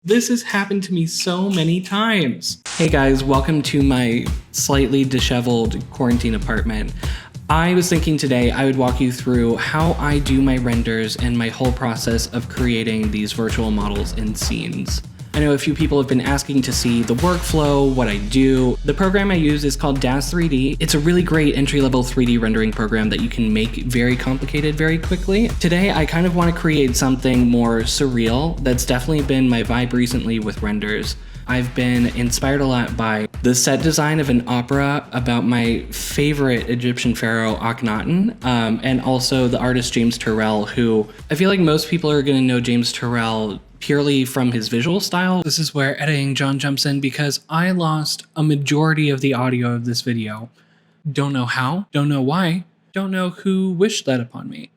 This has happened to me so many times. Hey guys, welcome to my slightly disheveled quarantine apartment. I was thinking today I would walk you through how I do my renders and my whole process of creating these virtual models in scenes. I know a few people have been asking to see the workflow, what I do. The program I use is called Daz3d. It's a really great entry-level 3D rendering program that you can make very complicated very quickly. Today, I kind of want to create something more surreal. That's definitely been my vibe recently with renders. I've been inspired a lot by the set design of an opera about my favorite Egyptian pharaoh, Akhenaten, and also the artist James Turrell, who I feel like most people are going to know James Turrell purely from his visual style. This is where editing John jumps in because I lost a majority of the audio of this video. Don't know how, don't know why, don't know who wished that upon me.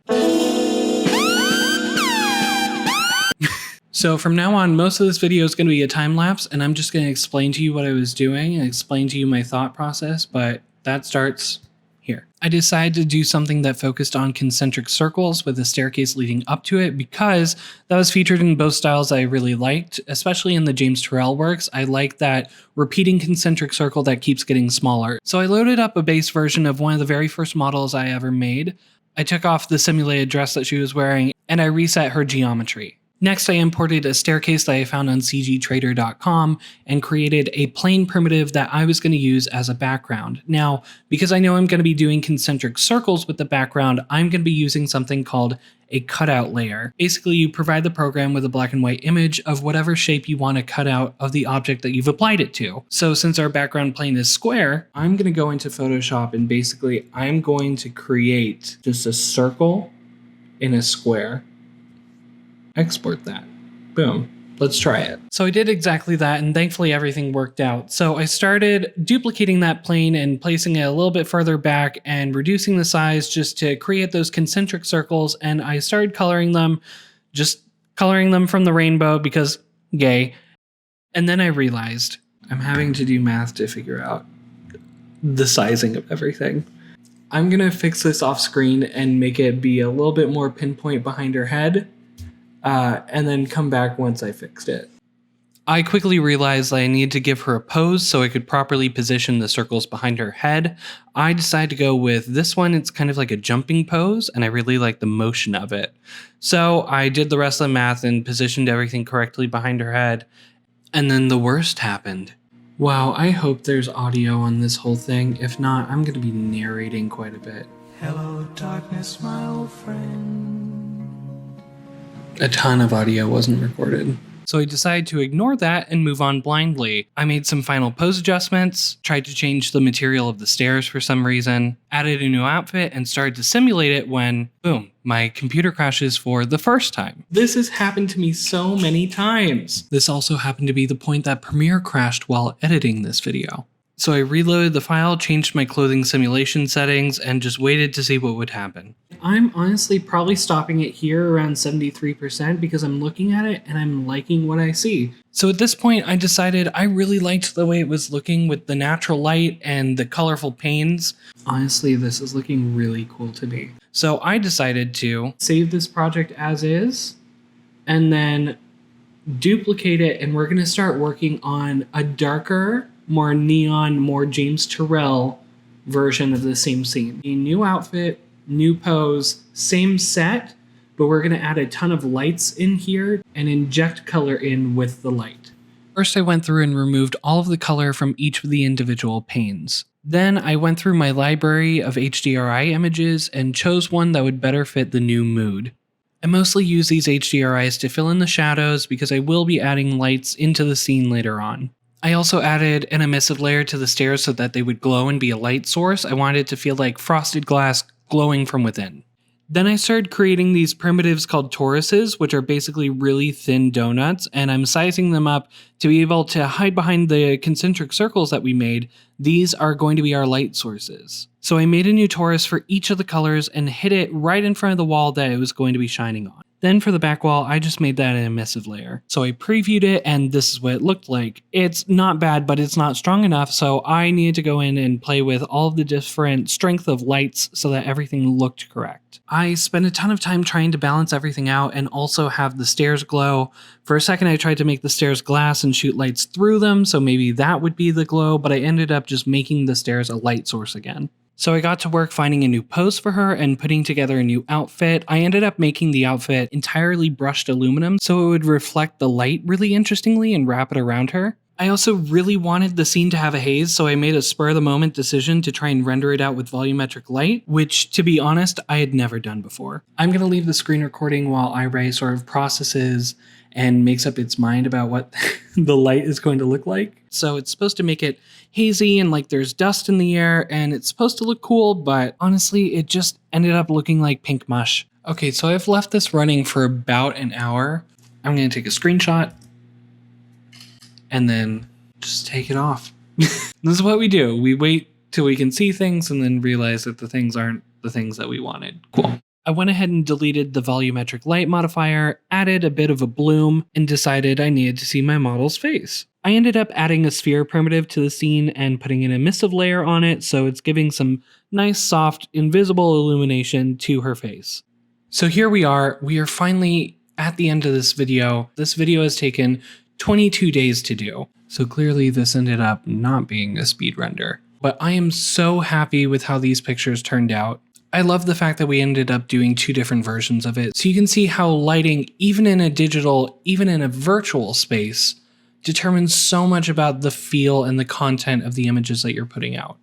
So from now on, most of this video is going to be a time lapse, and I'm just going to explain to you what I was doing and explain to you my thought process, but that starts here. I decided to do something that focused on concentric circles with a staircase leading up to it because that was featured in both styles I really liked, especially in the James Turrell works. I like that repeating concentric circle that keeps getting smaller. So I loaded up a base version of one of the very first models I ever made. I took off the simulated dress that she was wearing, and I reset her geometry. Next, I imported a staircase that I found on cgtrader.com and created a plain primitive that I was going to use as a background. Now, because I know I'm going to be doing concentric circles with the background, I'm going to be using something called a cutout layer. Basically, you provide the program with a black and white image of whatever shape you want to cut out of the object that you've applied it to. So since our background plane is square, I'm going to go into Photoshop and basically I'm going to create just a circle in a square. Export that. Boom. Let's try it. So I did exactly that, and thankfully everything worked out. So I started duplicating that plane and placing it a little bit further back and reducing the size just to create those concentric circles, and I started coloring them, just coloring them from the rainbow because gay. And then I realized I'm having to do math to figure out the sizing of everything. I'm gonna fix this off screen and make it be a little bit more pinpoint behind her head. And then come back once I fixed it. I quickly realized that I needed to give her a pose so I could properly position the circles behind her head. I decided to go with this one. It's kind of like a jumping pose, and I really like the motion of it. So I did the rest of the math and positioned everything correctly behind her head. And then the worst happened. Wow, I hope there's audio on this whole thing. If not, I'm going to be narrating quite a bit. Hello, darkness, my old friend. A ton of audio wasn't recorded. So I decided to ignore that and move on blindly. I made some final pose adjustments, tried to change the material of the stairs for some reason, added a new outfit, and started to simulate it when, boom, my computer crashes for the first time. This has happened to me so many times. This also happened to be the point that Premiere crashed while editing this video. So I reloaded the file, changed my clothing simulation settings, and just waited to see what would happen. I'm honestly probably stopping it here around 73% because I'm looking at it and I'm liking what I see. So at this point, I decided I really liked the way it was looking with the natural light and the colorful panes. Honestly, this is looking really cool to me. So I decided to save this project as is and then duplicate it, and we're gonna start working on a darker, more neon, more James Turrell version of the same scene. A new outfit, new pose, same set, but we're gonna add a ton of lights in here and inject color in with the light. First, I went through and removed all of the color from each of the individual panes. Then I went through my library of HDRI images and chose one that would better fit the new mood. I mostly use these HDRIs to fill in the shadows because I will be adding lights into the scene later on. I also added an emissive layer to the stairs so that they would glow and be a light source. I wanted it to feel like frosted glass glowing from within. Then I started creating these primitives called toruses, which are basically really thin donuts, and I'm sizing them up to be able to hide behind the concentric circles that we made. These are going to be our light sources. So I made a new torus for each of the colors and hid it right in front of the wall that it was going to be shining on. Then for the back wall, I just made that an emissive layer. So I previewed it and this is what it looked like. It's not bad, but it's not strong enough. So I needed to go in and play with all of the different strength of lights so that everything looked correct. I spent a ton of time trying to balance everything out and also have the stairs glow. For a second, I tried to make the stairs glass and shoot lights through them, so maybe that would be the glow, but I ended up just making the stairs a light source again. So I got to work finding a new pose for her and putting together a new outfit. I ended up making the outfit entirely brushed aluminum so it would reflect the light really interestingly and wrap it around her. I also really wanted the scene to have a haze, so I made a spur-of-the-moment decision to try and render it out with volumetric light, which, to be honest, I had never done before. I'm going to leave the screen recording while iRay sort of processes and makes up its mind about what the light is going to look like. So it's supposed to make it hazy and like there's dust in the air, and it's supposed to look cool, but honestly, it just ended up looking like pink mush. Okay, so I've left this running for about an hour. I'm going to take a screenshot and then just take it off. This is what we do. We wait till we can see things and then realize that the things aren't the things that we wanted. Cool. I went ahead and deleted the volumetric light modifier, added a bit of a bloom, and decided I needed to see my model's face. I ended up adding a sphere primitive to the scene and putting an emissive layer on it so it's giving some nice, soft, invisible illumination to her face. So here we are finally at the end of this video. This video has taken 22 days to do. So clearly this ended up not being a speed render. But I am so happy with how these pictures turned out. I love the fact that we ended up doing two different versions of it. So you can see how lighting, even in a digital, even in a virtual space, determines so much about the feel and the content of the images that you're putting out.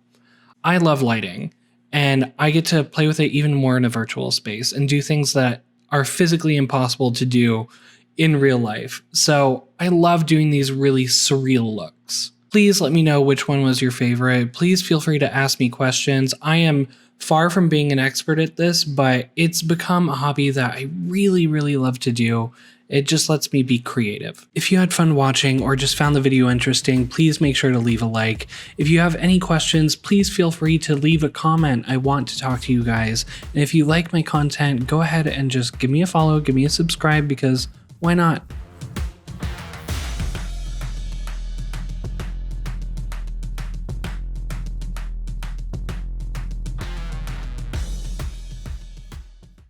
I love lighting, and I get to play with it even more in a virtual space and do things that are physically impossible to do in real life. So I love doing these really surreal looks. Please let me know which one was your favorite. Please feel free to ask me questions. I am far from being an expert at this, but it's become a hobby that I really, really love to do. It just lets me be creative. If you had fun watching or just found the video interesting, please make sure to leave a like. If you have any questions, please feel free to leave a comment. I want to talk to you guys. And if you like my content, go ahead and just give me a follow, give me a subscribe, because why not?